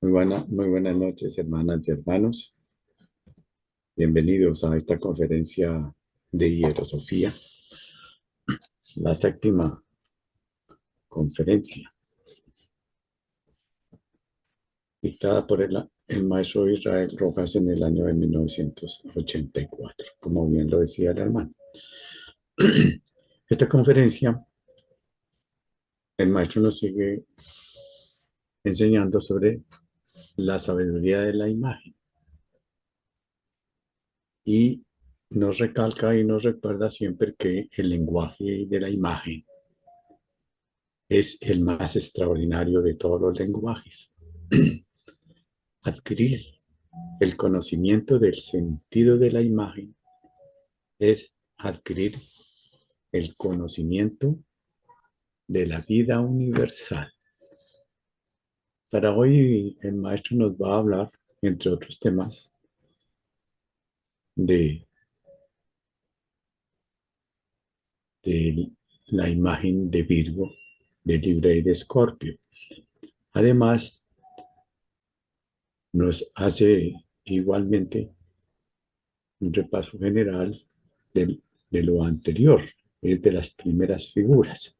Muy buenas noches, hermanas y hermanos. Bienvenidos a esta conferencia de Hierosofía, la séptima conferencia, dictada por el maestro Israel Rojas en el año de 1984, como bien lo decía el hermano. Esta conferencia, el maestro nos sigue enseñando sobre la sabiduría de la imagen y nos recalca y nos recuerda siempre que el lenguaje de la imagen es el más extraordinario de todos los lenguajes. Adquirir el conocimiento del sentido de la imagen es adquirir el conocimiento de la vida universal. Para hoy el maestro nos va a hablar, entre otros temas, de, de la imagen de Virgo, de Libra y de Escorpio. Además, nos hace igualmente un repaso general de, de lo anterior, de las primeras figuras.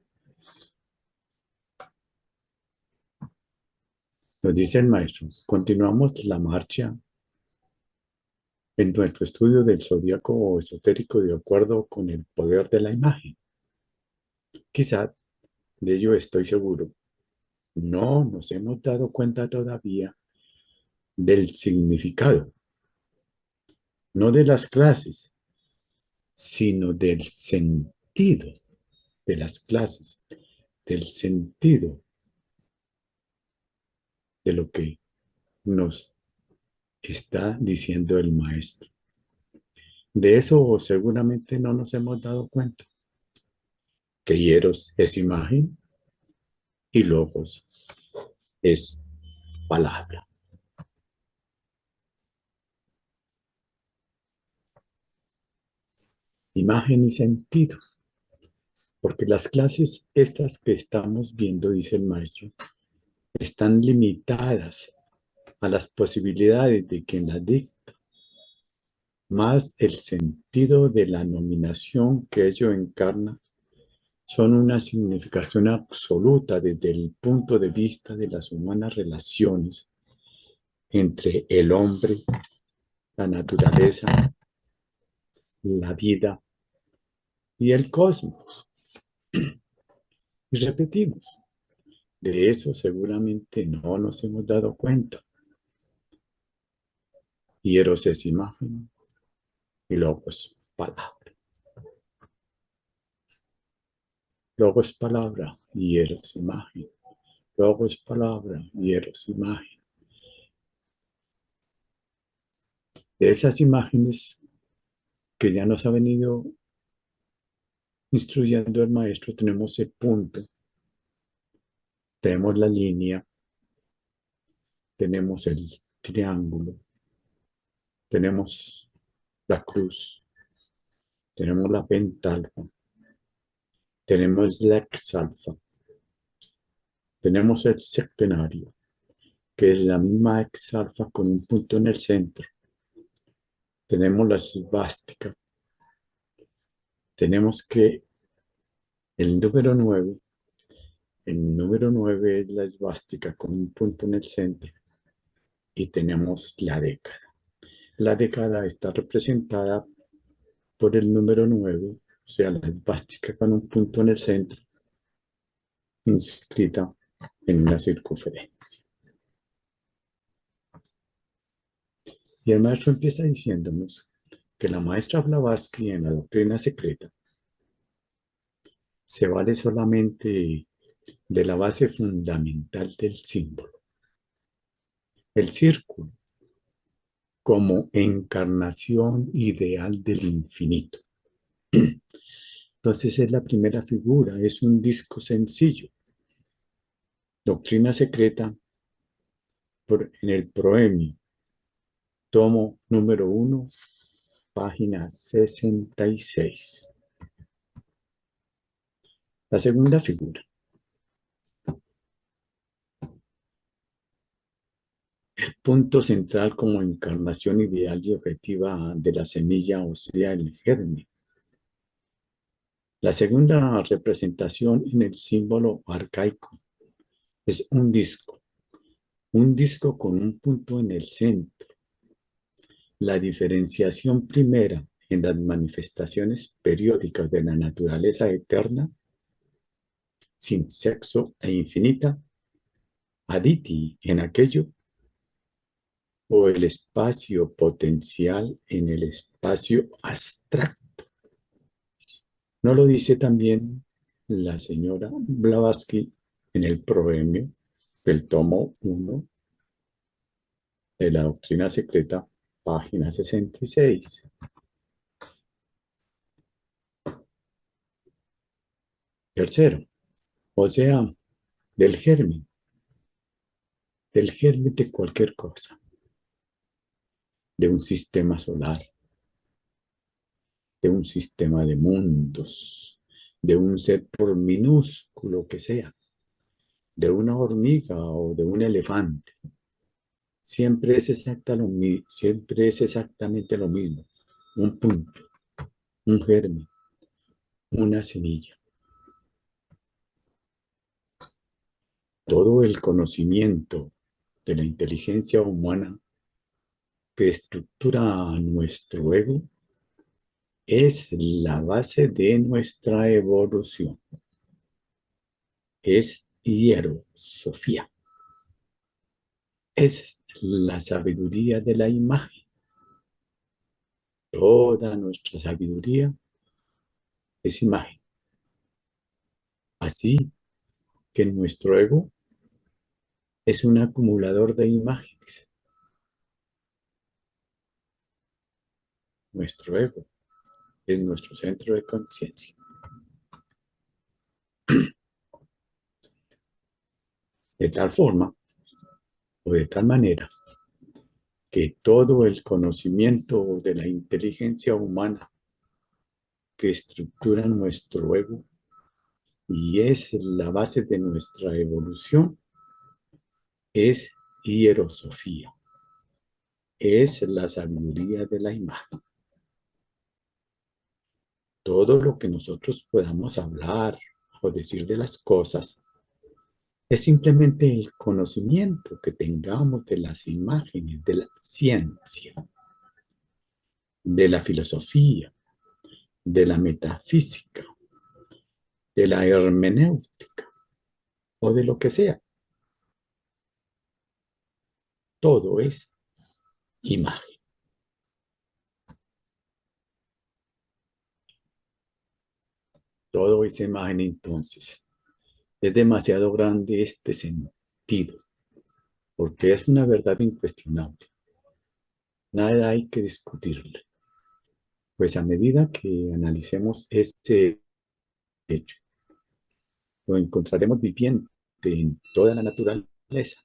Nos dice el maestro, continuamos la marcha en nuestro estudio del zodíaco esotérico de acuerdo con el poder de la imagen. Quizá, de ello estoy seguro, no nos hemos dado cuenta todavía del significado, no de las clases, sino del sentido de las clases, del sentido de lo que nos está diciendo el maestro. De eso seguramente no nos hemos dado cuenta, que hieros es imagen y logos es palabra. Imagen y sentido, porque las clases estas que estamos viendo, dice el maestro, están limitadas a las posibilidades de quien las dicta, más el sentido de la nominación que ello encarna son una significación absoluta desde el punto de vista de las humanas relaciones entre el hombre, la naturaleza, la vida y el cosmos. Y repetimos, de eso seguramente no nos hemos dado cuenta. Hieros es imagen y logos palabra. Logos palabra, hieros imagen. Logos palabra, hieros imagen. De esas imágenes que ya nos ha venido instruyendo el maestro, tenemos el punto, tenemos la línea, tenemos el triángulo, tenemos la cruz, tenemos la pentalfa, tenemos la exalfa, tenemos el septenario, que es la misma exalfa con un punto en el centro. Tenemos la esvástica. Tenemos que el número 9 es la esvástica con un punto en el centro. Y tenemos la década. La década está representada por el número 9, o sea, la esvástica con un punto en el centro, inscrita en una circunferencia. Y el maestro empieza diciéndonos que la maestra Blavatsky en la doctrina secreta se vale solamente de la base fundamental del símbolo, el círculo, como encarnación ideal del infinito. Entonces es la primera figura, es un disco sencillo. Doctrina secreta en el Proemio, tomo número 1, página 66. La segunda figura. Punto central como encarnación ideal y objetiva de la semilla, o sea, el germen. La segunda representación en el símbolo arcaico es un disco con un punto en el centro. La diferenciación primera en las manifestaciones periódicas de la naturaleza eterna, sin sexo e infinita, aditi en aquello, o el espacio potencial en el espacio abstracto. ¿No lo dice también la señora Blavatsky en el proemio del tomo 1 de la doctrina secreta, página 66? Tercero, o sea, del germen de cualquier cosa, de un sistema solar, de un sistema de mundos, de un ser por minúsculo que sea, de una hormiga o de un elefante. Siempre es exactamente lo mismo. Un punto, un germen, una semilla. Todo el conocimiento de la inteligencia humana que estructura nuestro ego es la base de nuestra evolución. Es hierosofía. Es la sabiduría de la imagen. Toda nuestra sabiduría es imagen. Así que nuestro ego es un acumulador de imágenes. Nuestro ego es nuestro centro de conciencia. De tal forma o de tal manera que todo el conocimiento de la inteligencia humana que estructura nuestro ego y es la base de nuestra evolución es hierosofía, es la sabiduría de la imagen. Todo lo que nosotros podamos hablar o decir de las cosas es simplemente el conocimiento que tengamos de las imágenes, de la ciencia, de la filosofía, de la metafísica, de la hermenéutica o de lo que sea. Todo es imagen. Todo es imagen entonces. Es demasiado grande este sentido, porque es una verdad incuestionable. Nada hay que discutirle, pues a medida que analicemos este hecho, lo encontraremos viviente en toda la naturaleza.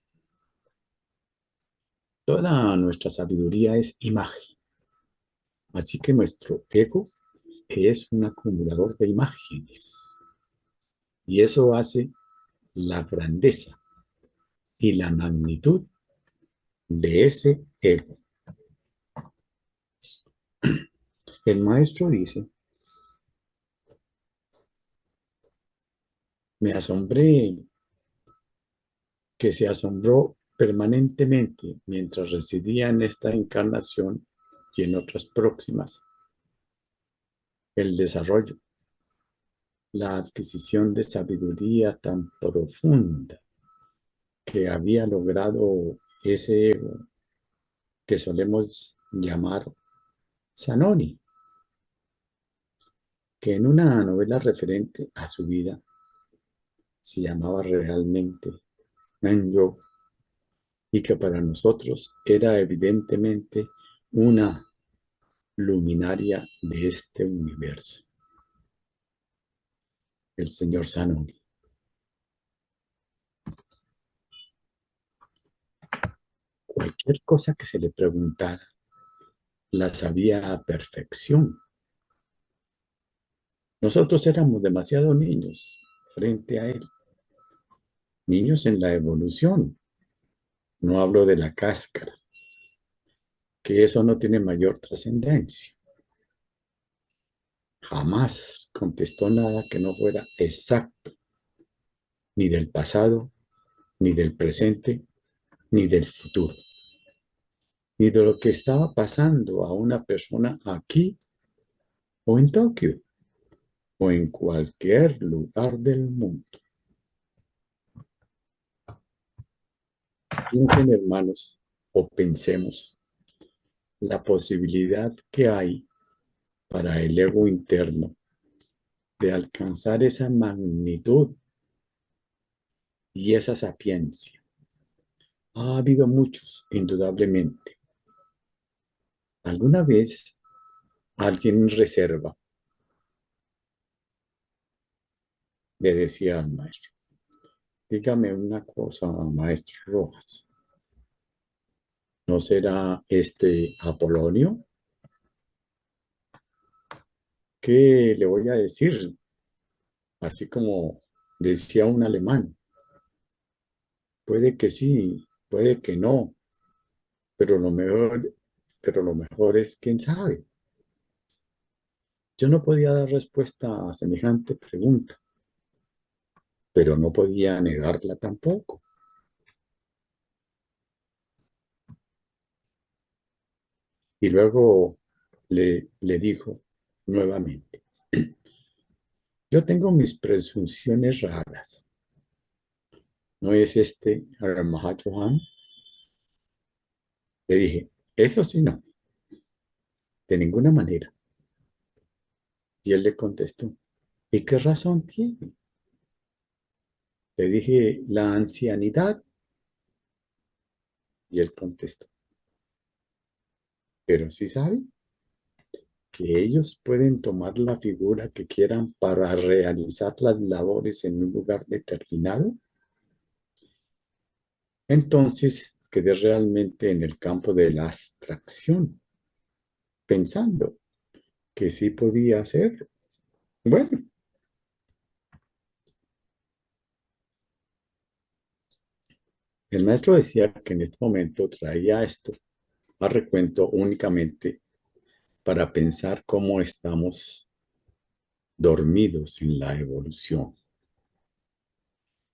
Toda nuestra sabiduría es imagen, así que nuestro ego es un acumulador de imágenes, y eso hace la grandeza y la magnitud de ese ego. El maestro dice, me asombré, que se asombró permanentemente mientras residía en esta encarnación y en otras próximas, el desarrollo, la adquisición de sabiduría tan profunda que había logrado ese ego que solemos llamar Sanoni, que en una novela referente a su vida se llamaba realmente Nanyo, y que para nosotros era evidentemente una luminaria de este universo, el señor Sanoni. Cualquier cosa que se le preguntara la sabía a perfección. Nosotros éramos demasiado niños frente a él, niños en la evolución, No hablo de la cáscara, que eso no tiene mayor trascendencia. Jamás contestó nada que no fuera exacto, ni del pasado, ni del presente, ni del futuro, ni de lo que estaba pasando a una persona aquí o en Tokio o en cualquier lugar del mundo. Piensen, hermanos, o pensemos la posibilidad que hay para el ego interno de alcanzar esa magnitud y esa sapiencia. Ha habido muchos, indudablemente. ¿Alguna vez alguien en reserva le decía al maestro, dígame una cosa, maestro Rojas, ¿no será este Apolonio? ¿Qué le voy a decir? Así como decía un alemán, puede que sí, puede que no, pero lo mejor es quién sabe. Yo no podía dar respuesta a semejante pregunta, pero no podía negarla tampoco. Y luego le dijo nuevamente, yo tengo mis presunciones raras. ¿No es este Mahachohan? Le dije, eso sí no, de ninguna manera. Y él le contestó, ¿y qué razón tiene? Le dije, la ancianidad. Y él contestó, pero sí sabe que ellos pueden tomar la figura que quieran para realizar las labores en un lugar determinado. Entonces quedé realmente en el campo de la abstracción, pensando que sí podía hacer. Bueno, el maestro decía que en este momento traía esto a recuento únicamente para pensar cómo estamos dormidos en la evolución,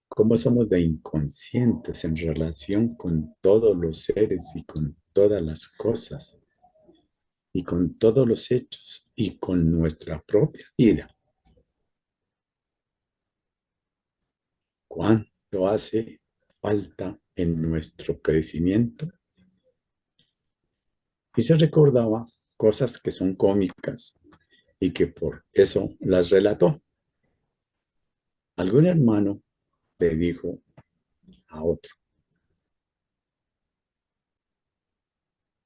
cómo somos de inconscientes en relación con todos los seres y con todas las cosas y con todos los hechos y con nuestra propia vida. ¿Cuánto hace falta en nuestro crecimiento? Y se recordaba cosas que son cómicas y que por eso las relató. Algún hermano le dijo a otro,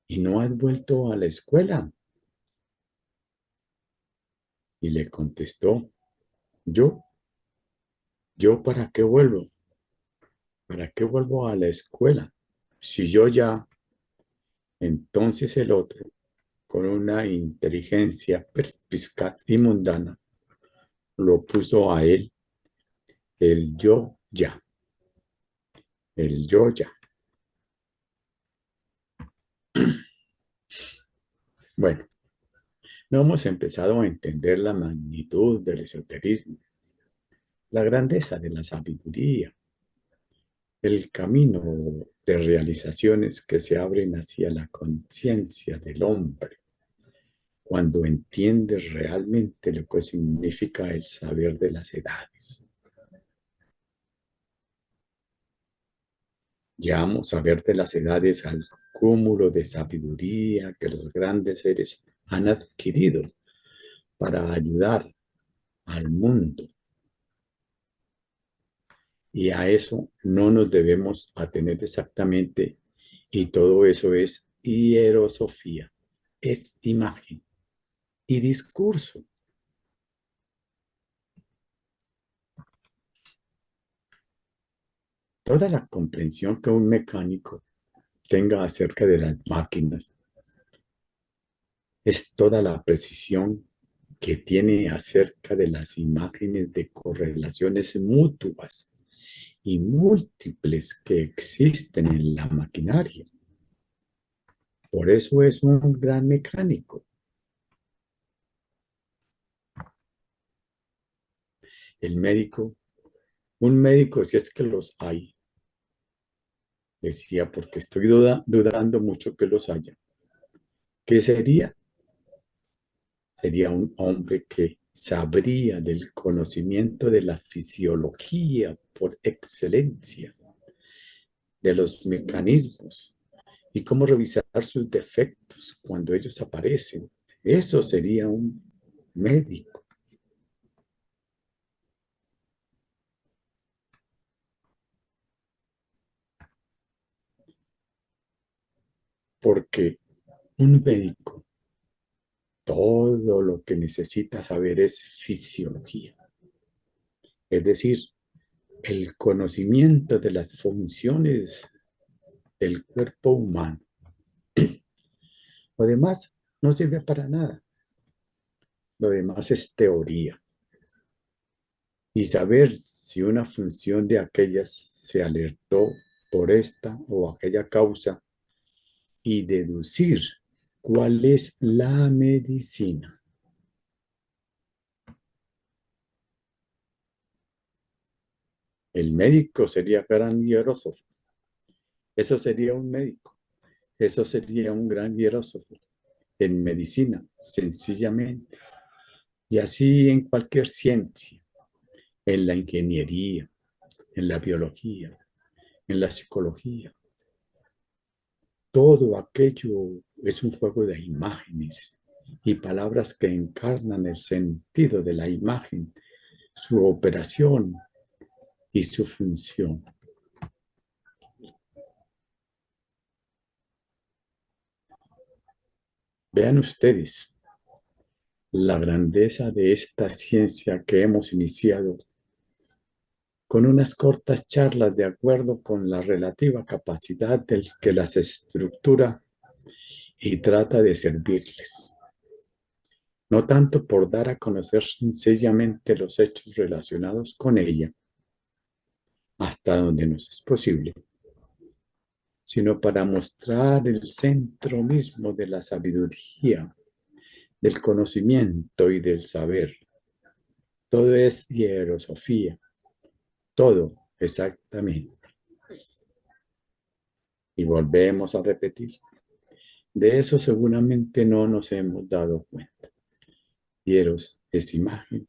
¿y no has vuelto a la escuela? Y le contestó, ¿yo? ¿Yo para qué vuelvo? ¿Para qué vuelvo a la escuela? Si yo ya, entonces el otro, con una inteligencia perspicaz y mundana, lo puso a él el yo ya, el yo ya. Bueno, no hemos empezado a entender la magnitud del esoterismo, la grandeza de la sabiduría, el camino de realizaciones que se abren hacia la conciencia del hombre cuando entiendes realmente lo que significa el saber de las edades. Llamamos saber de las edades al cúmulo de sabiduría que los grandes seres han adquirido para ayudar al mundo. Y a eso no nos debemos atener exactamente. Y todo eso es hierosofía, es imagen y discurso. Toda la comprensión que un mecánico tenga acerca de las máquinas es toda la precisión que tiene acerca de las imágenes de correlaciones mutuas y múltiples que existen en la maquinaria. Por eso es un gran mecánico. El médico, un médico, si es que los hay, decía, porque estoy dudando mucho que los haya. ¿Qué sería? Sería un hombre que sabría del conocimiento de la fisiología por excelencia, de los mecanismos y cómo revisar sus defectos cuando ellos aparecen. Eso sería un médico, porque un médico todo lo que necesita saber es fisiología, es decir, el conocimiento de las funciones del cuerpo humano. Lo demás no sirve para nada. Lo demás es teoría. Y saber si una función de aquellas se alertó por esta o aquella causa y deducir cuál es la medicina. El médico sería grandioso. Eso sería un médico. Eso sería un gran filósofo en medicina, sencillamente. Y así en cualquier ciencia, en la ingeniería, en la biología, en la psicología. Todo aquello es un juego de imágenes y palabras que encarnan el sentido de la imagen, su operación y su función. Vean ustedes la grandeza de esta ciencia que hemos iniciado con unas cortas charlas de acuerdo con la relativa capacidad del que las estructura y trata de servirles, no tanto por dar a conocer sencillamente los hechos relacionados con ella, hasta donde nos es posible, sino para mostrar el centro mismo de la sabiduría, del conocimiento y del saber. Todo es hierosofía, todo exactamente. Y volvemos a repetir. De eso seguramente no nos hemos dado cuenta. Hieros es imagen,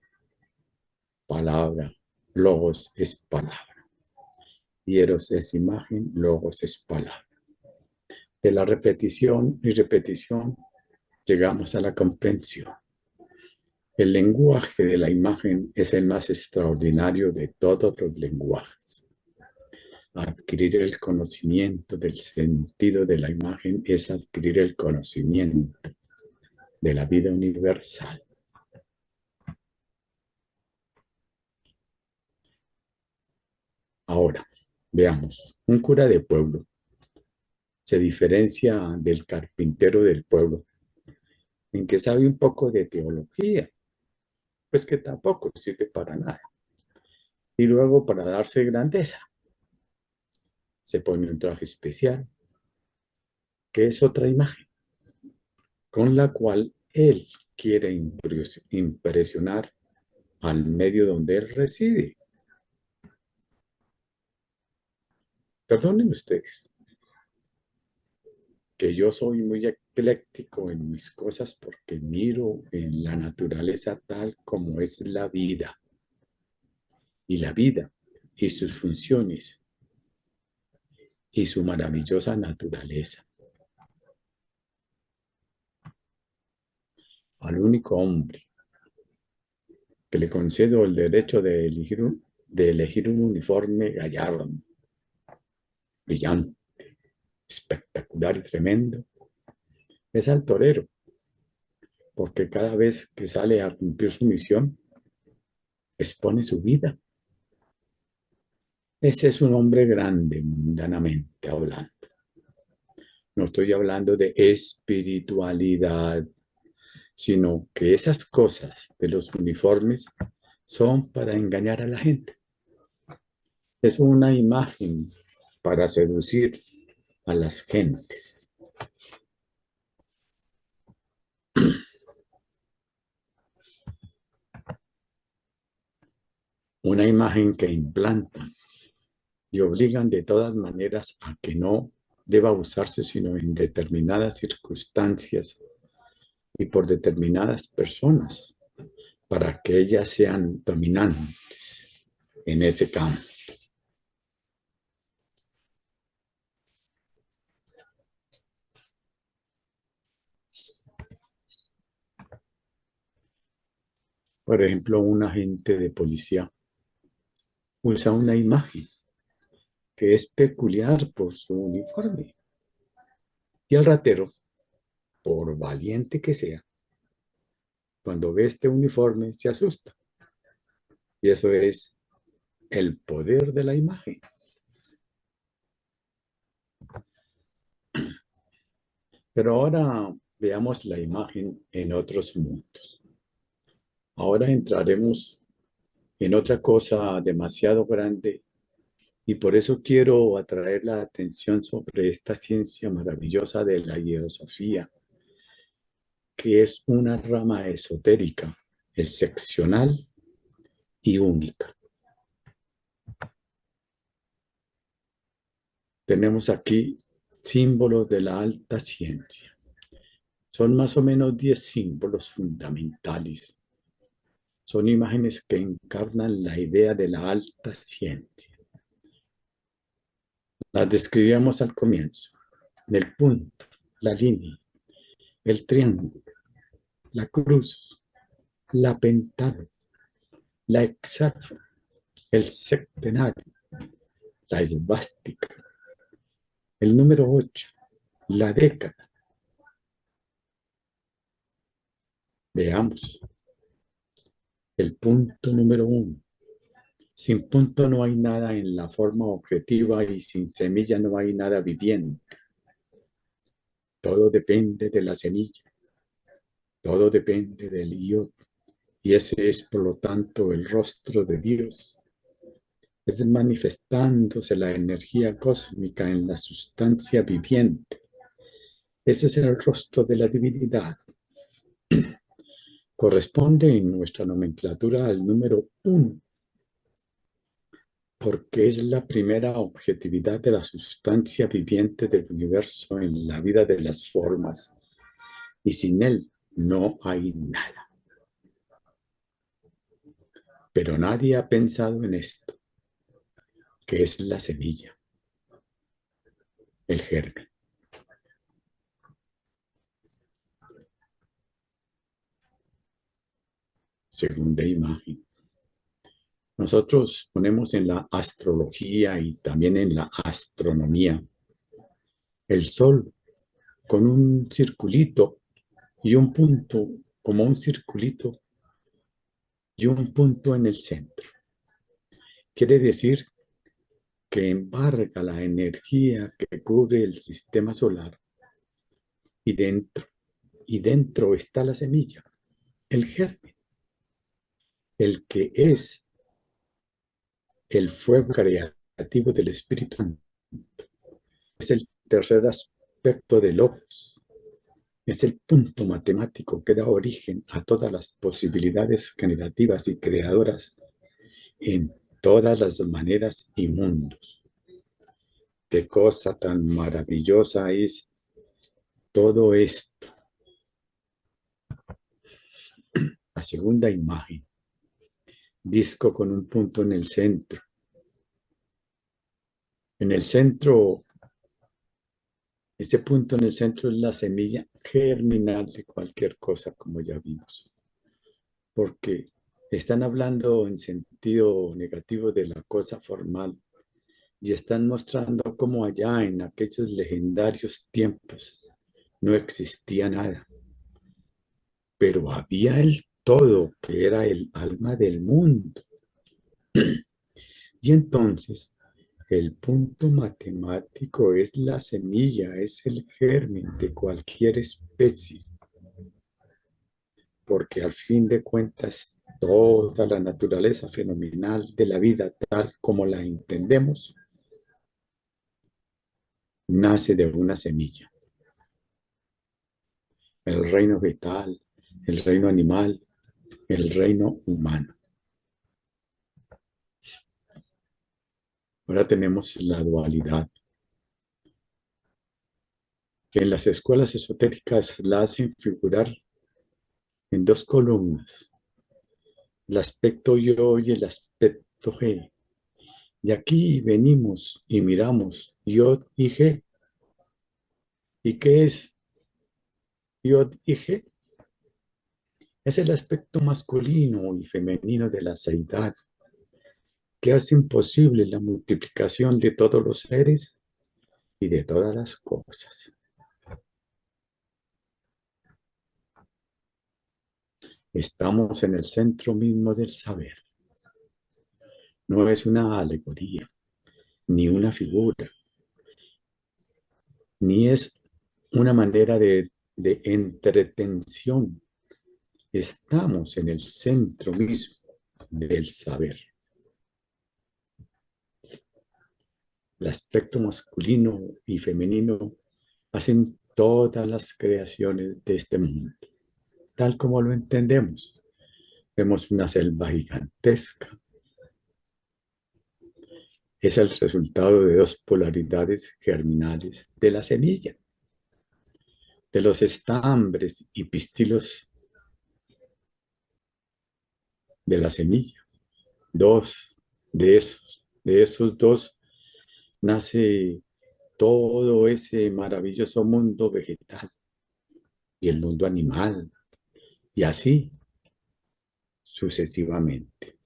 palabra, logos es palabra. Hieros es imagen, logos es palabra. De la repetición y repetición llegamos a la comprensión. El lenguaje de la imagen es el más extraordinario de todos los lenguajes. Adquirir el conocimiento del sentido de la imagen es adquirir el conocimiento de la vida universal. Ahora, veamos, un cura de pueblo se diferencia del carpintero del pueblo en que sabe un poco de teología, pues que tampoco sirve para nada. Y luego, para darse grandeza, se pone un traje especial, que es otra imagen, con la cual él quiere impresionar al medio donde él reside. Perdonen ustedes, que yo soy muy ecléctico en mis cosas porque miro en la naturaleza tal como es la vida. Y la vida y sus funciones y su maravillosa naturaleza. Al único hombre que le concedo el derecho de elegir un uniforme gallardo, brillante, espectacular y tremendo, es al torero, porque cada vez que sale a cumplir su misión, expone su vida. Ese es un hombre grande, mundanamente hablando. No estoy hablando de espiritualidad, sino que esas cosas de los uniformes son para engañar a la gente. Es una imagen para seducir a las gentes. Una imagen que implantan y obligan de todas maneras a que no deba usarse sino en determinadas circunstancias y por determinadas personas para que ellas sean dominantes en ese campo. Por ejemplo, un agente de policía usa una imagen que es peculiar por su uniforme. Y el ratero, por valiente que sea, cuando ve este uniforme se asusta. Y eso es el poder de la imagen. Pero ahora veamos la imagen en otros mundos. Ahora entraremos en otra cosa demasiado grande y por eso quiero atraer la atención sobre esta ciencia maravillosa de la Geosofía, que es una rama esotérica, excepcional y única. Tenemos aquí símbolos de la alta ciencia. Son más o menos 10 símbolos fundamentales. Son imágenes que encarnan la idea de la alta ciencia. Las describíamos al comienzo. El punto, la línea, el triángulo, la cruz, la pentágono, la hexágono, el septenario, la esvástica, el número 8, la década. Veamos. El punto número 1. Sin punto no hay nada en la forma objetiva y sin semilla no hay nada viviente. Todo depende de la semilla. Todo depende del yo. Y ese es, por lo tanto, el rostro de Dios. Es manifestándose la energía cósmica en la sustancia viviente. Ese es el rostro de la divinidad. Corresponde en nuestra nomenclatura al número 1, porque es la primera objetividad de la sustancia viviente del universo en la vida de las formas, y sin él no hay nada. Pero nadie ha pensado en esto, que es la semilla, el germen. Segunda imagen. Nosotros ponemos en la astrología y también en la astronomía el sol con un circulito y un punto, como un circulito y un punto en el centro. Quiere decir que embarga la energía que cubre el sistema solar y dentro está la semilla, el germen, el que es el fuego creativo del Espíritu Santo. Es el tercer aspecto del logos. Es el punto matemático que da origen a todas las posibilidades generativas y creadoras en todas las maneras y mundos. Qué cosa tan maravillosa es todo esto. La segunda imagen, disco con un punto en el centro. En el centro, ese punto en el centro es la semilla germinal de cualquier cosa, como ya vimos. Porque están hablando en sentido negativo de la cosa formal y están mostrando cómo allá en aquellos legendarios tiempos no existía nada, pero había el todo, que era el alma del mundo. Y entonces, el punto matemático es la semilla, es el germen de cualquier especie, porque al fin de cuentas Toda la naturaleza fenomenal de la vida tal como la entendemos nace de una semilla. El reino vegetal, el reino animal, el reino humano. Ahora tenemos la dualidad, que en las escuelas esotéricas la hacen figurar en dos columnas, el aspecto yo y el aspecto G. Y aquí venimos y miramos Yod y G. ¿Y qué es Yod y G? Es el aspecto masculino y femenino de la seidad que hacen posible la multiplicación de todos los seres y de todas las cosas. Estamos en el centro mismo del saber. No es una alegoría, ni una figura, ni es una manera de entretención. Estamos en el centro mismo del saber. El aspecto masculino y femenino hacen todas las creaciones de este mundo, tal como lo entendemos. Vemos una selva gigantesca. Es el resultado de dos polaridades germinales de la semilla, de los estambres y pistilos de la semilla. Dos de esos dos nace todo ese maravilloso mundo vegetal y el mundo animal, y así sucesivamente.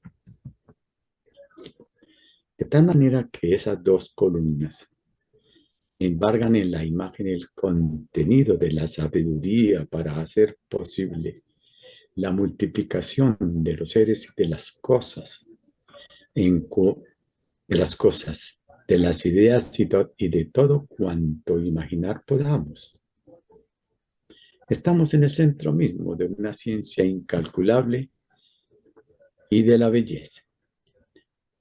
De tal manera que esas dos columnas embargan en la imagen el contenido de la sabiduría para hacer posible la multiplicación de los seres y de las cosas, de las cosas, de las ideas y de todo cuanto imaginar podamos. Estamos en el centro mismo de una ciencia incalculable y de la belleza.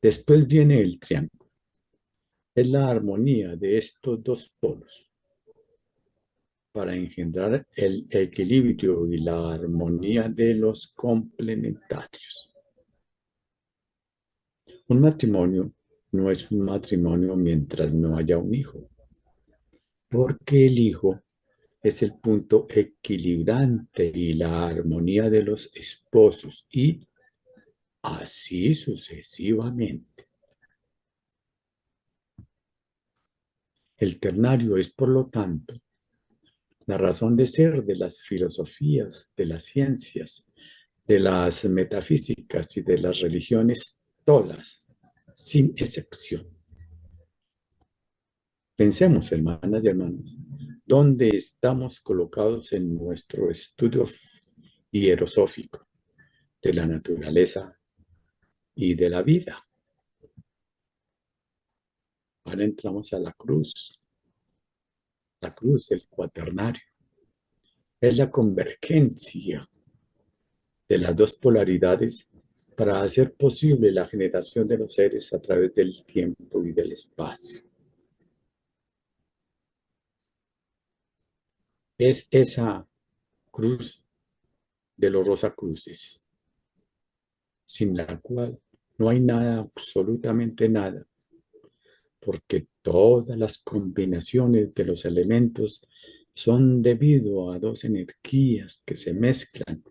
Después viene el triángulo. Es la armonía de estos dos polos para engendrar el equilibrio y la armonía de los complementarios. Un matrimonio no es un matrimonio mientras no haya un hijo, porque el hijo es el punto equilibrante y la armonía de los esposos y así sucesivamente. El ternario es, por lo tanto, la razón de ser de las filosofías, de las ciencias, de las metafísicas y de las religiones, todas, sin excepción. Pensemos, hermanas y hermanos, dónde estamos colocados en nuestro estudio hierosófico de la naturaleza y de la vida. Ahora entramos a la cruz, el cuaternario. Es la convergencia de las dos polaridades para hacer posible la generación de los seres a través del tiempo y del espacio. Es esa cruz de los Rosacruces, sin la cual no hay nada, absolutamente nada, porque todas las combinaciones de los elementos son debido a dos energías que se mezclan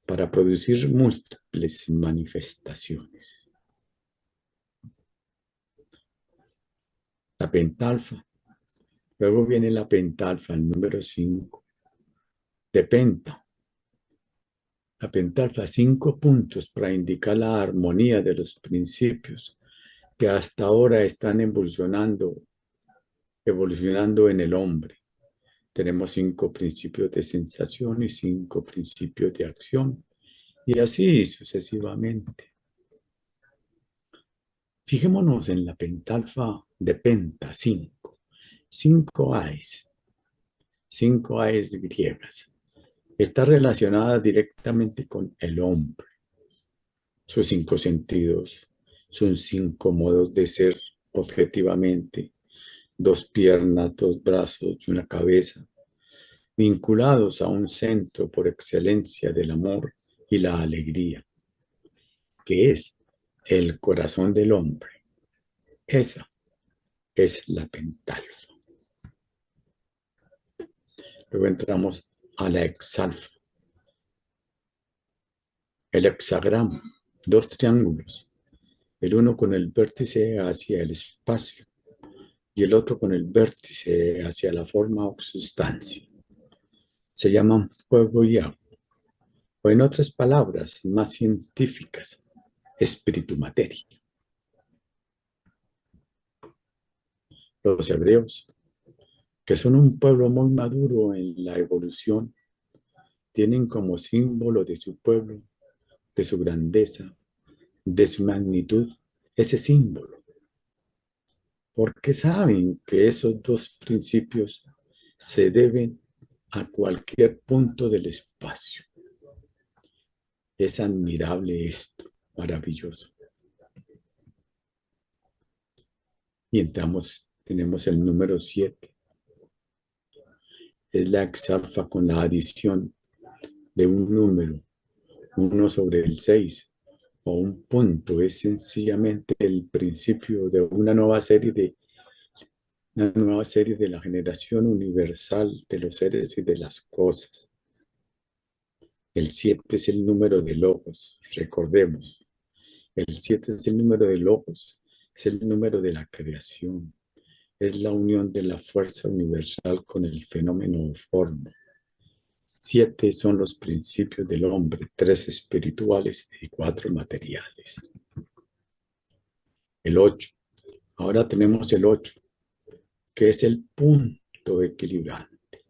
para producir múltiples manifestaciones. La pentalfa. Luego viene la pentalfa, el número 5, de penta. La pentalfa, 5 puntos para indicar la armonía de los principios que hasta ahora están evolucionando en el hombre. Tenemos 5 principios de sensación y 5 principios de acción, y así sucesivamente. Fijémonos en la pentalfa de penta, 5. 5 A's, 5 A's griegas. Está relacionada directamente con el hombre. sus cinco sentidos, sus cinco modos de ser objetivamente, dos piernas, dos brazos y una cabeza, vinculados a un centro por excelencia del amor y la alegría, que es el corazón del hombre. Esa es la pentalfa. Luego entramos a la exalfa, el hexagrama, dos triángulos, el uno con el vértice hacia el espacio y el otro con el vértice hacia la forma o sustancia. Se llaman fuego y agua, o en otras palabras más científicas, espíritu materia. Los hebreos, que son un pueblo muy maduro en la evolución, tienen como símbolo de su pueblo, de su grandeza, de su magnitud, ese símbolo, porque saben que esos dos principios se deben a cualquier punto del espacio. Es admirable esto, maravilloso. Y entramos, tenemos el número 7. Es la exalfa con la adición de un número, uno sobre el 6 o un punto. Es sencillamente el principio de una nueva serie de la generación universal de los seres y de las cosas. El 7 es el número de logos, recordemos. El 7 es el número de logos, es el número de la creación. Es la unión de la fuerza universal con el fenómeno de forma. 7 son los principios del hombre, 3 espirituales y 4 materiales. El 8. Ahora tenemos el 8, que es el punto equilibrante.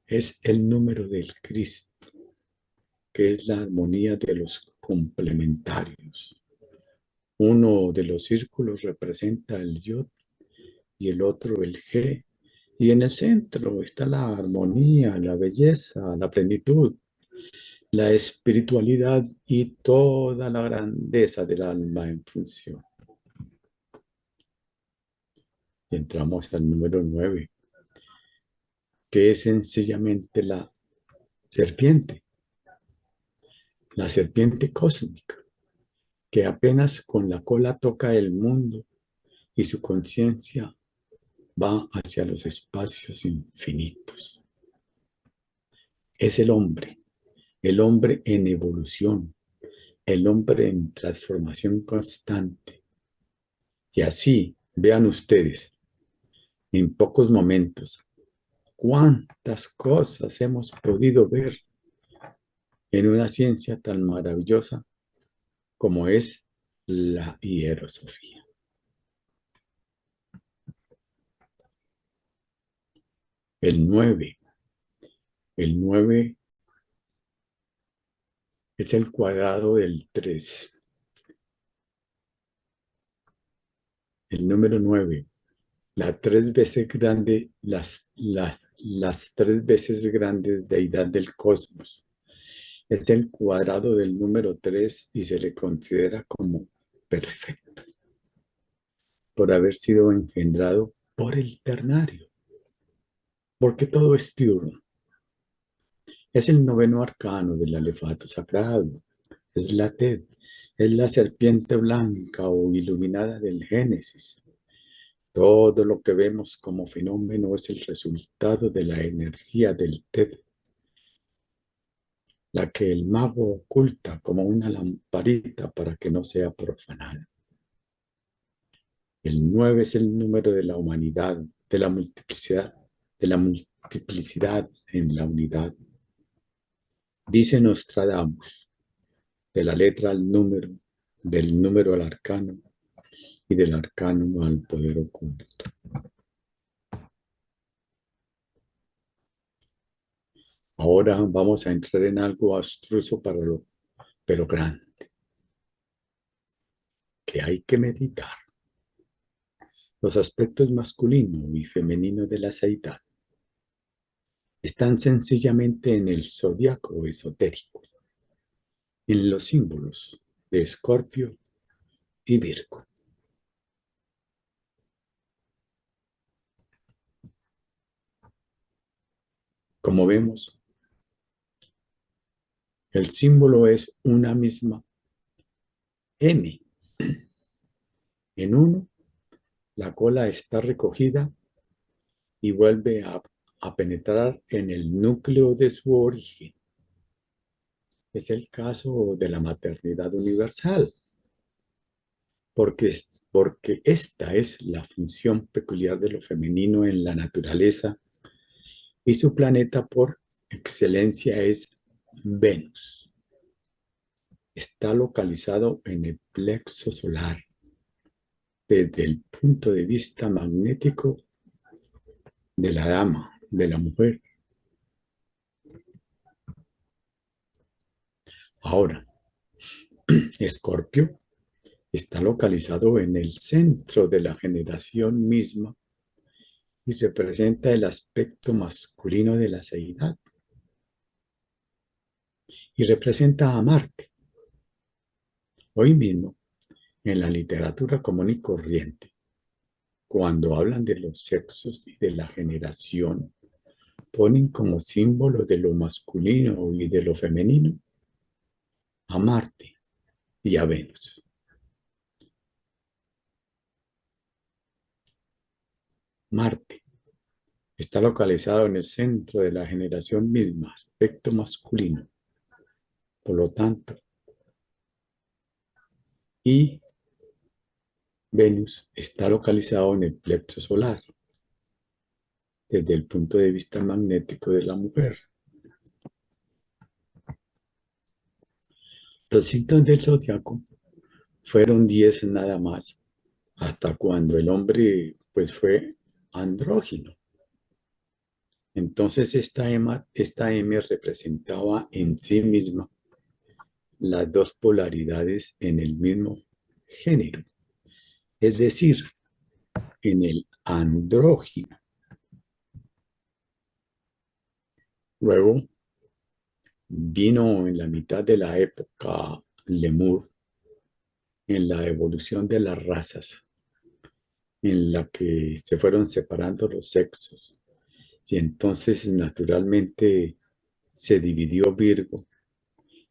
Es el número del Cristo, que es la armonía de los complementarios. Uno de los círculos representa el Yod y el otro el G. Y en el centro está la armonía, la belleza, la plenitud, la espiritualidad y toda la grandeza del alma en función. Y entramos al número 9, que es sencillamente la serpiente cósmica, que apenas con la cola toca el mundo y su conciencia va hacia los espacios infinitos. Es el hombre en evolución, el hombre en transformación constante. Y así, vean ustedes, en pocos momentos, cuántas cosas hemos podido ver en una ciencia tan maravillosa como es la hierosofía. El 9. El 9 es el cuadrado del 3. El número 9, la tres veces grande, las tres veces grandes deidad del cosmos. Es el cuadrado del número 3 y se le considera como perfecto por haber sido engendrado por el ternario, porque todo es diurno. Es el noveno arcano del alefato sagrado, es la Ted, es la serpiente blanca o iluminada del Génesis. Todo lo que vemos como fenómeno es el resultado de la energía del Ted, la que el mago oculta como una lamparita para que no sea profanada. El 9 es el número de la humanidad, de la multiplicidad en la unidad. Dice Nostradamus, de la letra al número, del número al arcano y del arcano al poder oculto. Ahora vamos a entrar en algo abstruso pero grande, que hay que meditar. Los aspectos masculino y femenino de la seidad están sencillamente en el zodiaco esotérico. en los símbolos de Escorpio y Virgo. Como vemos, el símbolo es una misma M. En uno, la cola está recogida y vuelve a penetrar en el núcleo de su origen. Es el caso de la maternidad universal, porque esta es la función peculiar de lo femenino en la naturaleza y su planeta por excelencia es Venus. Está localizado en el plexo solar. Desde el punto de vista magnético de la dama, de la mujer. Ahora, Escorpio está localizado en el centro de la generación misma y representa el aspecto masculino de la seidad. Y representa a Marte. Hoy mismo, en la literatura común y corriente, cuando hablan de los sexos y de la generación, ponen como símbolo de lo masculino y de lo femenino a Marte y a Venus. Marte está localizado en el centro de la generación misma, aspecto masculino. Por lo tanto, y Venus está localizado en el plexo solar, desde el punto de vista magnético de la mujer. Los signos del zodiaco fueron 10 nada más, hasta cuando el hombre pues fue andrógino. Entonces esta M representaba en sí misma las dos polaridades en el mismo género, es decir, en el andrógino. Luego vino en la mitad de la época Lemur, en la evolución de las razas, en la que se fueron separando los sexos. Y entonces naturalmente se dividió Virgo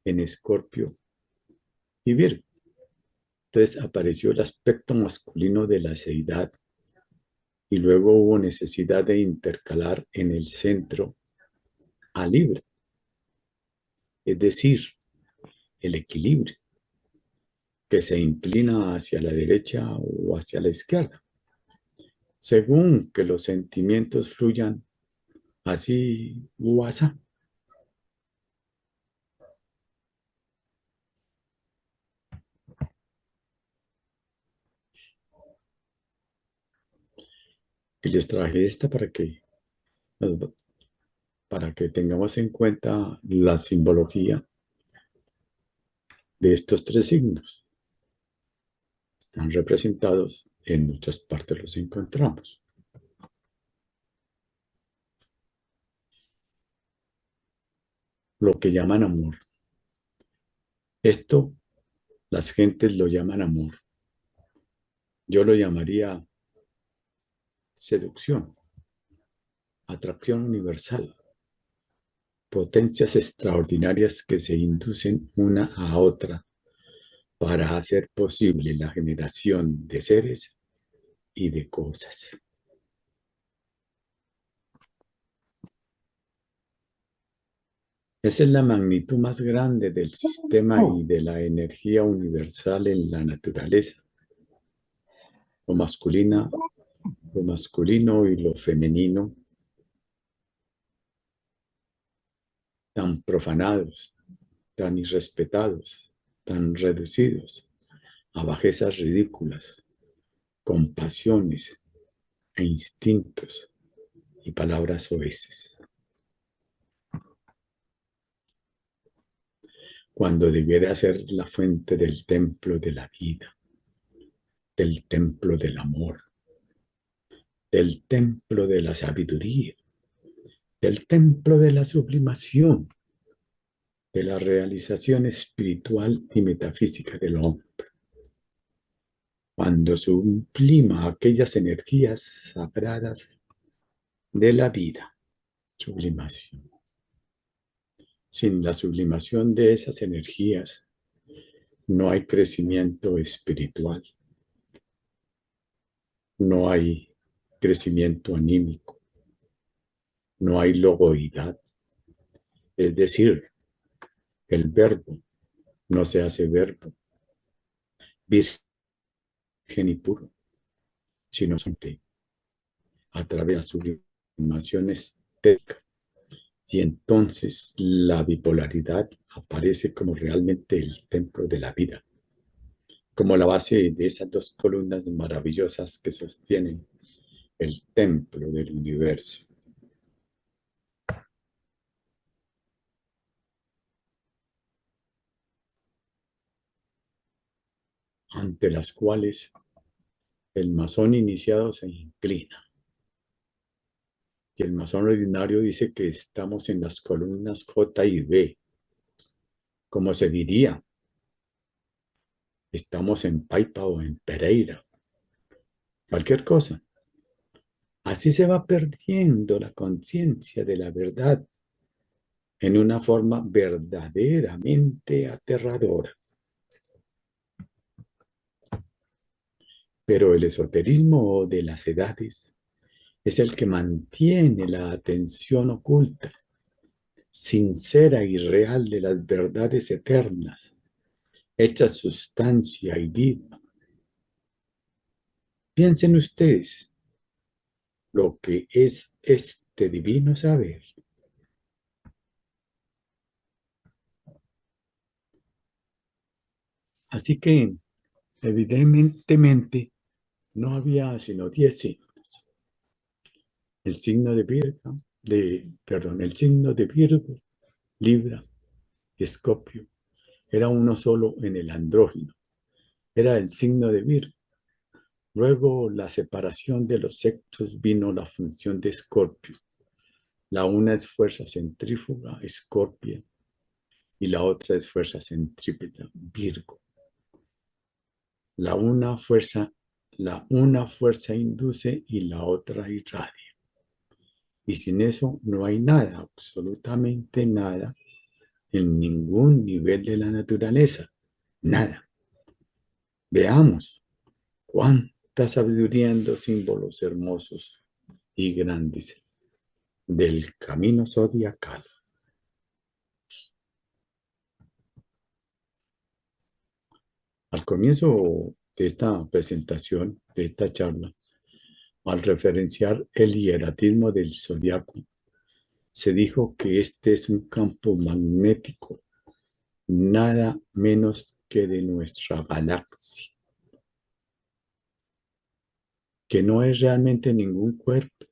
en Escorpio y Virgo. Entonces apareció el aspecto masculino de la seidad y luego hubo necesidad de intercalar en el centro a Libra, es decir, el equilibrio, que se inclina hacia la derecha o hacia la izquierda, según que los sentimientos fluyan así o así. Y les traje esta para que tengamos en cuenta la simbología de estos tres signos. Están representados en muchas partes, los encontramos. Lo que llaman amor. Esto las gentes lo llaman amor. Yo lo llamaría seducción, atracción universal, potencias extraordinarias que se inducen una a otra para hacer posible la generación de seres y de cosas. Esa es la magnitud más grande del sistema y de la energía universal en la naturaleza. Lo masculino y lo femenino, tan profanados, tan irrespetados, tan reducidos a bajezas ridículas, con pasiones e instintos y palabras soeces. Cuando debiera ser la fuente del templo de la vida, del templo del amor, del templo de la sabiduría, del templo de la sublimación, de la realización espiritual y metafísica del hombre. Cuando sublima aquellas energías sagradas de la vida, sublimación. Sin la sublimación de esas energías, no hay crecimiento espiritual, no hay crecimiento anímico, no hay logoidad. Es decir, el verbo no se hace verbo, virgen y puro, sino a través de la sublimación estética. Y entonces la bipolaridad aparece como realmente el templo de la vida, como la base de esas dos columnas maravillosas que sostienen el templo del universo, ante las cuales el masón iniciado se inclina. Y el masón ordinario dice que estamos en las columnas J y B, como se diría, estamos en Paipa o en Pereira, cualquier cosa. Así se va perdiendo la conciencia de la verdad en una forma verdaderamente aterradora. Pero el esoterismo de las edades es el que mantiene la atención oculta, sincera y real de las verdades eternas, hechas sustancia y vida. Piensen ustedes lo que es este divino saber. Así que, evidentemente, no había sino 10 signos. El signo de Virgo, el signo de Virgo, Libra, Escorpio, era uno solo en el andrógino. Era el signo de Virgo. Luego, la separación de los sexos vino la función de Escorpio. La una es fuerza centrífuga, Escorpio, y la otra es fuerza centrípeta, Virgo. La una fuerza induce y la otra irradia. Y sin eso no hay nada, absolutamente nada, en ningún nivel de la naturaleza. Nada. Veamos cuánta sabiduría en los símbolos hermosos y grandes del camino zodiacal. Al comienzo de esta presentación, de esta charla, al referenciar el hieratismo del zodiaco, se dijo que este es un campo magnético, nada menos que de nuestra galaxia, que no es realmente ningún cuerpo,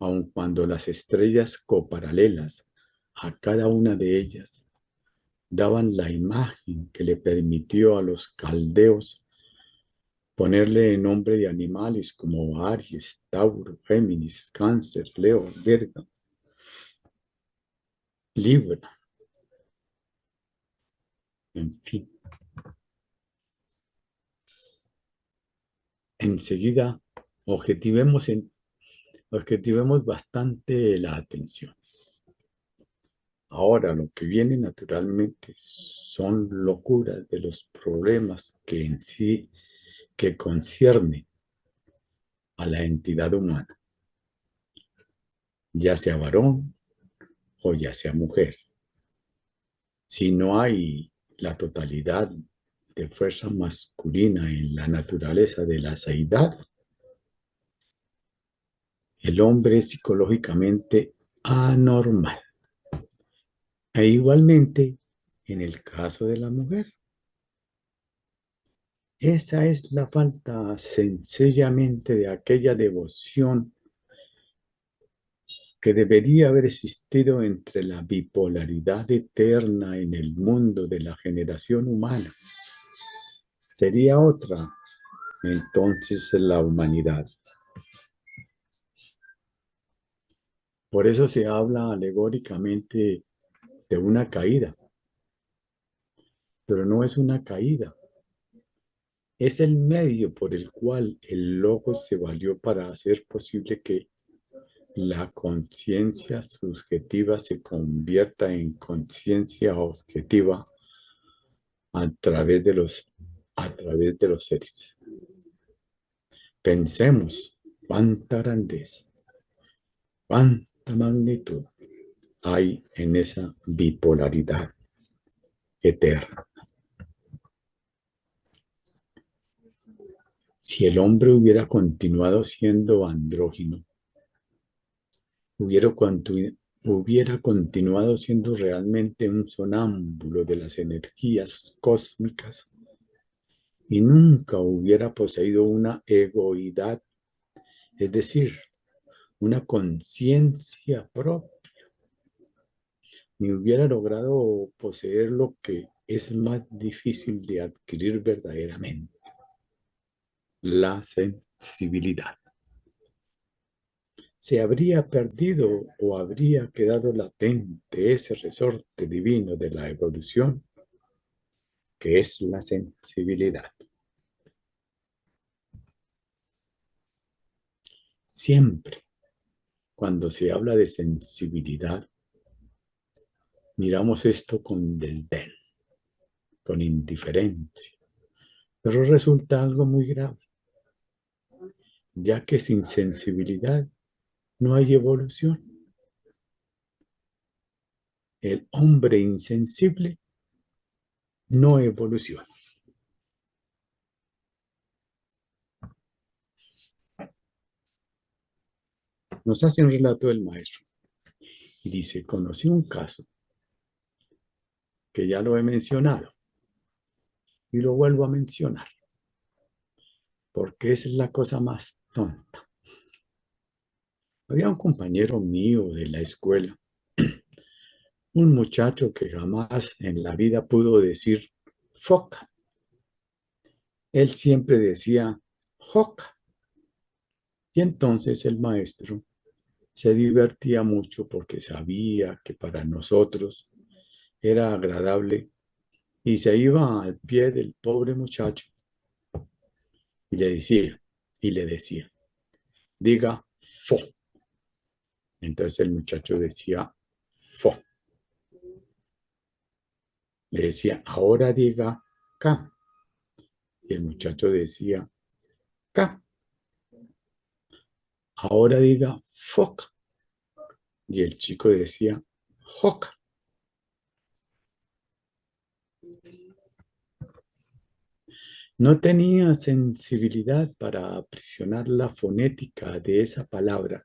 aun cuando las estrellas coparalelas a cada una de ellas daban la imagen que le permitió a los caldeos ponerle nombre de animales como Aries, Tauro, Géminis, Cáncer, Leo, Virgo, Libra, en fin. Enseguida objetivemos, objetivemos bastante la atención. Ahora lo que viene naturalmente son locuras de los problemas que en sí que concierne a la entidad humana, ya sea varón o ya sea mujer. Si no hay la totalidad de fuerza masculina en la naturaleza de la seidad, el hombre es psicológicamente anormal. E igualmente en el caso de la mujer. Esa es la falta sencillamente de aquella devoción que debería haber existido entre la bipolaridad eterna en el mundo de la generación humana. Sería otra, entonces, la humanidad. Por eso se habla alegóricamente de una caída, pero no es una caída. Es el medio por el cual el Logos se valió para hacer posible que la conciencia subjetiva se convierta en conciencia objetiva a través de los seres. Pensemos cuánta grandeza, cuánta magnitud hay en esa bipolaridad eterna. Si el hombre hubiera continuado siendo andrógino, hubiera continuado siendo realmente un sonámbulo de las energías cósmicas y nunca hubiera poseído una egoidad, es decir, una conciencia propia, ni hubiera logrado poseer lo que es más difícil de adquirir verdaderamente, la sensibilidad. Se habría perdido o habría quedado latente ese resorte divino de la evolución, que es la sensibilidad. Siempre, cuando se habla de sensibilidad, miramos esto con desdén, con indiferencia, pero resulta algo muy grave, ya que sin sensibilidad no hay evolución. El hombre insensible no evoluciona. Nos hace un relato del maestro y dice, conocí un caso que ya lo he mencionado y lo vuelvo a mencionar porque es la cosa más tonta. Había un compañero mío de la escuela, un muchacho que jamás en la vida pudo decir foca. Él siempre decía joca. Y entonces el maestro se divertía mucho porque sabía que para nosotros era agradable y se iba al pie del pobre muchacho y le decía, diga fo. Entonces el muchacho decía fo. Le decía, ahora diga K. Y el muchacho decía K. Ahora diga foca. Y el chico decía joca. No tenía sensibilidad para aprisionar la fonética de esa palabra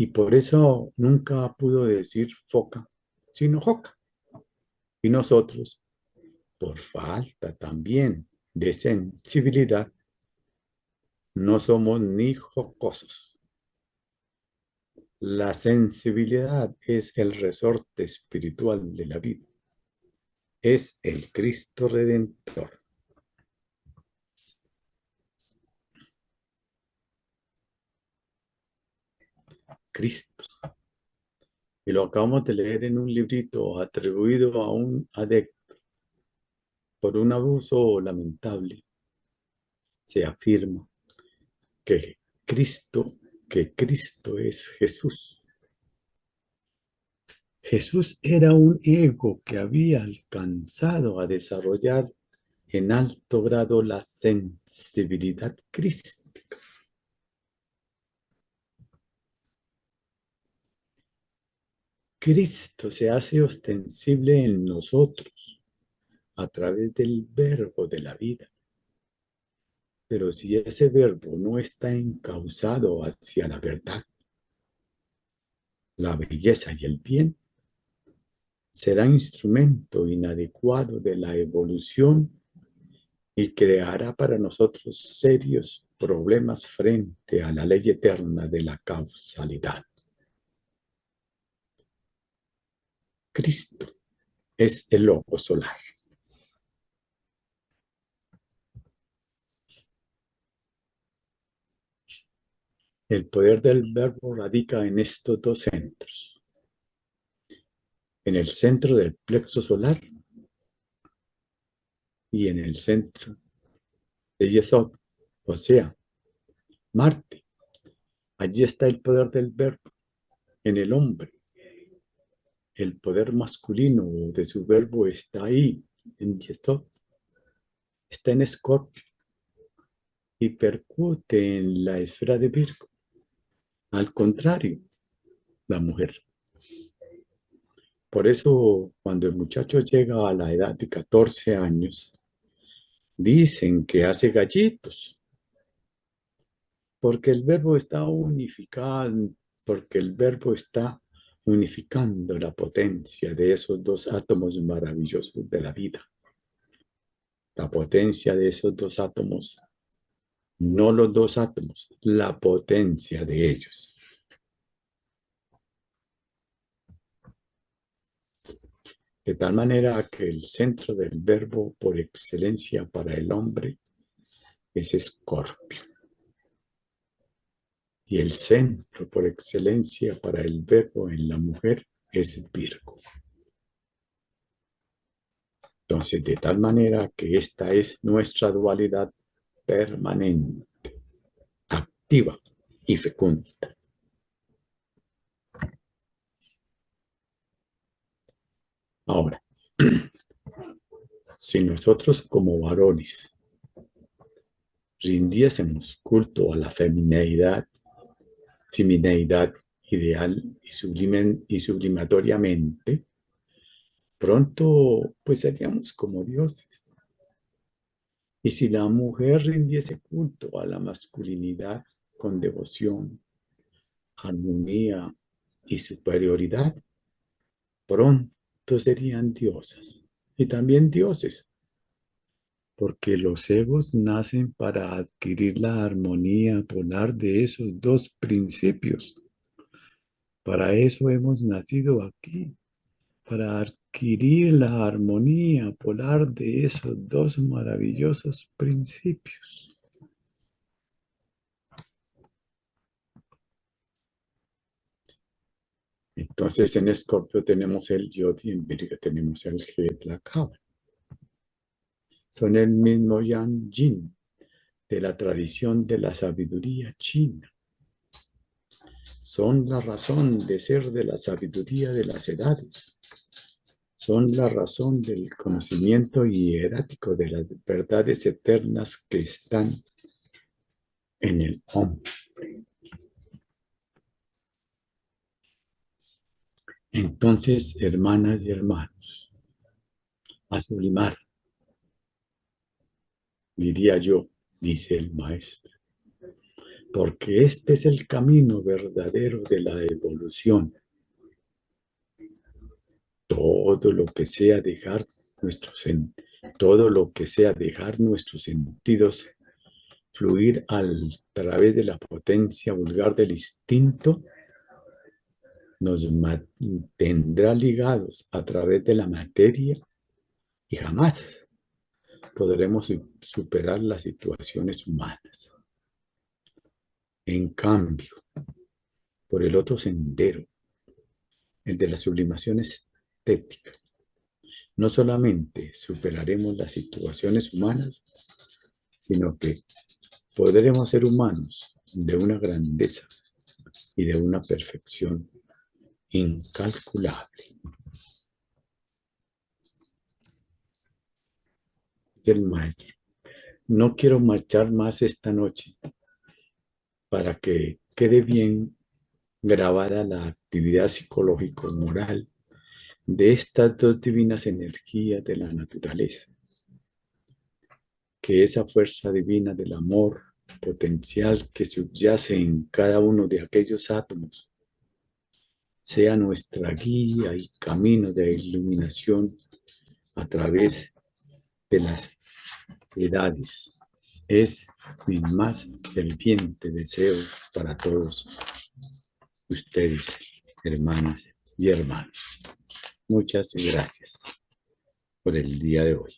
y por eso nunca pudo decir foca, sino joca. Y nosotros, por falta también de sensibilidad, no somos ni jocosos. La sensibilidad es el resorte espiritual de la vida. Es el Cristo Redentor. Cristo. Y lo acabamos de leer en un librito atribuido a un adepto. Por un abuso lamentable, se afirma que Cristo es Jesús. Jesús era un ego que había alcanzado a desarrollar en alto grado la sensibilidad crística. Cristo se hace ostensible en nosotros a través del verbo de la vida. Pero si ese verbo no está encauzado hacia la verdad, la belleza y el bien, será instrumento inadecuado de la evolución y creará para nosotros serios problemas frente a la ley eterna de la causalidad. Cristo es el logo solar. El poder del verbo radica en estos dos centros. en el centro del plexo solar y en el centro de Yesod, o sea, Marte. Allí está el poder del verbo en el hombre. El poder masculino de su verbo está ahí, en Yesod. Está en Escorpio y percute en la esfera de Virgo. Al contrario, la mujer. Por eso, cuando el muchacho llega a la edad de 14 años, dicen que hace gallitos, porque el verbo está unificado, porque el verbo está unificando la potencia de esos dos átomos maravillosos de la vida. La potencia de esos dos átomos, no los dos átomos, la potencia de ellos. De tal manera que el centro del verbo por excelencia para el hombre es Escorpio. Y el centro por excelencia para el verbo en la mujer es Virgo. Entonces, de tal manera que esta es nuestra dualidad permanente, activa y fecunda. Ahora, si nosotros como varones rindiésemos culto a la femineidad ideal y sublimatoriamente, pronto pues seríamos como dioses. Y si la mujer rindiese culto a la masculinidad con devoción, armonía y superioridad, pronto serían diosas y también dioses, porque los egos nacen para adquirir la armonía polar de esos dos principios. Para eso hemos nacido aquí, para adquirir la armonía polar de esos dos maravillosos principios. Entonces en Escorpio tenemos el Yod y en Virgo tenemos el Het, la Cabra. Son el mismo Yang Yin de la tradición de la sabiduría china. Son la razón de ser de la sabiduría de las edades. Son la razón del conocimiento hierático de las verdades eternas que están en el hombre. Entonces, hermanas y hermanos, a sublimar, diría yo, dice el maestro, porque este es el camino verdadero de la evolución. Todo lo que sea dejar todo lo que sea dejar nuestros sentidos fluir a través de la potencia vulgar del instinto nos mantendrá ligados a través de la materia y jamás podremos superar las situaciones humanas. En cambio, por el otro sendero, el de la sublimación estética, no solamente superaremos las situaciones humanas, sino que podremos ser humanos de una grandeza y de una perfección incalculable. Del maestro. No quiero marchar más esta noche para que quede bien grabada la actividad psicológico-moral de estas dos divinas energías de la naturaleza. Que esa fuerza divina del amor potencial que subyace en cada uno de aquellos átomos sea nuestra guía y camino de iluminación a través de las edades. Es mi más ferviente deseo para todos ustedes, hermanas y hermanos. Muchas gracias por el día de hoy.